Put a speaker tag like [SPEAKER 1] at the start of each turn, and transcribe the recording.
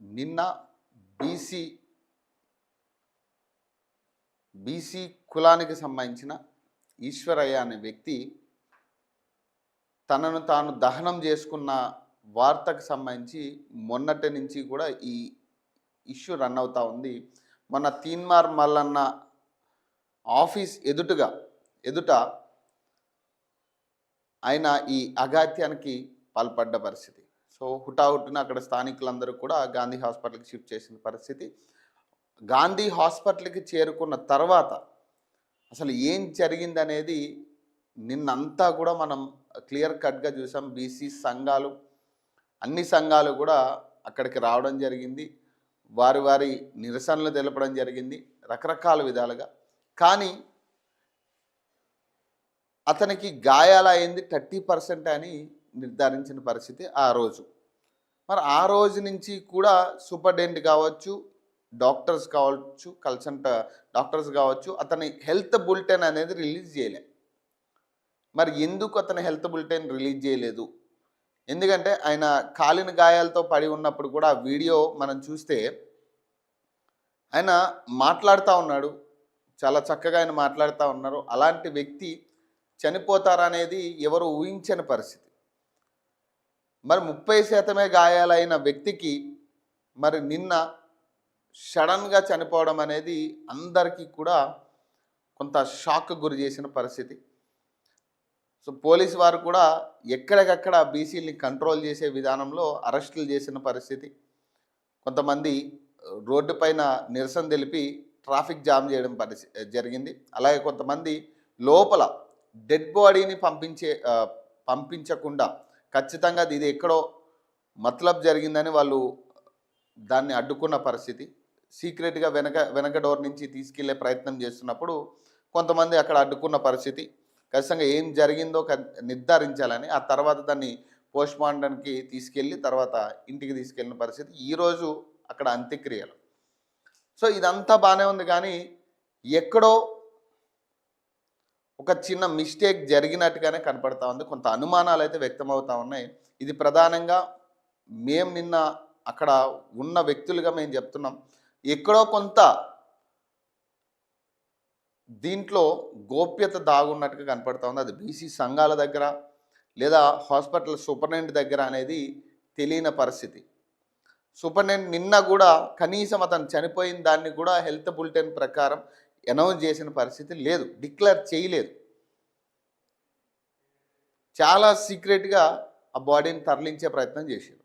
[SPEAKER 1] నిన్న BC BC కులానికి సంబంధించిన ఈశ్వరయ్య అనే వ్యక్తి తనను తాను దహనం చేసుకున్న వార్తకు సంబంధించి మొన్నటి నుంచి కూడా ఈ ఇష్యూ రన్ అవుతూ ఉంది. మొన్న తీన్మార్ మల్లన్న ఆఫీస్ ఎదుట ఆయన ఈ అఘాత్యానికి పాల్పడ్డ పరిస్థితి. సో హుటాహుటిన అక్కడ స్థానికులందరూ కూడా గాంధీ హాస్పిటల్కి షిఫ్ట్ చేసిన పరిస్థితి. గాంధీ హాస్పిటల్కి చేరుకున్న తర్వాత అసలు ఏం జరిగిందనేది నిన్నంతా కూడా మనం క్లియర్ కట్గా చూసాం. బీసీ సంఘాలు, అన్ని సంఘాలు కూడా అక్కడికి రావడం జరిగింది. వారి నిరసనలు తెలపడం జరిగింది రకరకాల విధాలుగా. కానీ అతనికి గాయాలైంది 30% అని నిర్ధారించిన పరిస్థితి ఆ రోజు. మరి ఆ రోజు నుంచి కూడా సూపరింటెండెంట్ కావచ్చు, డాక్టర్స్ కావచ్చు, కన్సల్టెంట్ డాక్టర్స్ కావచ్చు, అతని హెల్త్ బులెటిన్ అనేది రిలీజ్ చేయలే. మరి ఎందుకు అతని హెల్త్ బులెటిన్ రిలీజ్ చేయలేదు? ఎందుకంటే ఆయన కాలిన గాయాలతో పడి ఉన్నప్పుడు కూడా ఆ వీడియో మనం చూస్తే ఆయన మాట్లాడుతూ ఉన్నాడు, చాలా చక్కగా ఆయన మాట్లాడుతూ ఉన్నారు. అలాంటి వ్యక్తి చనిపోతారనేది ఎవరు ఊహించని పరిస్థితి. మరి 30% గాయాలైన వ్యక్తికి మరి నిన్న సడన్గా చనిపోవడం అనేది అందరికీ కూడా కొంత షాక్ గురి చేసిన పరిస్థితి. సో పోలీసు వారు కూడా ఎక్కడికక్కడ బీసీలని కంట్రోల్ చేసే విధానంలో అరెస్టులు చేసిన పరిస్థితి. కొంతమంది రోడ్డు పైన నిరసన తెలిపి ట్రాఫిక్ జామ్ చేయడం జరిగింది. అలాగే కొంతమంది లోపల డెడ్ బాడీని పంపించకుండా ఖచ్చితంగా ఇది ఎక్కడో మతలబ్ జరిగిందని వాళ్ళు దాన్ని అడ్డుకున్న పరిస్థితి. సీక్రెట్గా వెనక డోర్ నుంచి తీసుకెళ్లే ప్రయత్నం చేస్తున్నప్పుడు కొంతమంది అక్కడ అడ్డుకున్న పరిస్థితి. ఖచ్చితంగా ఏం జరిగిందో నిర్ధారించాలని ఆ తర్వాత దాన్ని పోస్ట్మార్టంకి తీసుకెళ్ళి తర్వాత ఇంటికి తీసుకెళ్ళిన పరిస్థితి. ఈరోజు అక్కడ అంత్యక్రియలు. సో ఇదంతా బాగానే ఉంది, కానీ ఎక్కడో ఒక చిన్న మిస్టేక్ జరిగినట్టుగానే కనపడతా ఉంది. కొంత అనుమానాలు అయితే వ్యక్తమవుతూ ఉన్నాయి. ఇది ప్రధానంగా మేము నిన్న అక్కడ ఉన్న వ్యక్తులుగా మేము చెప్తున్నాం, ఎక్కడో కొంత దీంట్లో గోప్యత దాగున్నట్టుగా కనపడతా ఉంది. అది బీసీ సంఘాల దగ్గర లేదా హాస్పిటల్ సూపరింటెండెంట్ దగ్గర అనేది తెలియని పరిస్థితి. సూపరింటెండెంట్ నిన్న కూడా కనీసం అతను చనిపోయిన దాన్ని కూడా హెల్త్ బులెటిన్ ప్రకారం అనౌన్స్ చేసిన పరిస్థితి లేదు, డిక్లేర్ చేయలేదు. చాలా సీక్రెట్గా ఆ బాడీని తరలించే ప్రయత్నం చేశారు.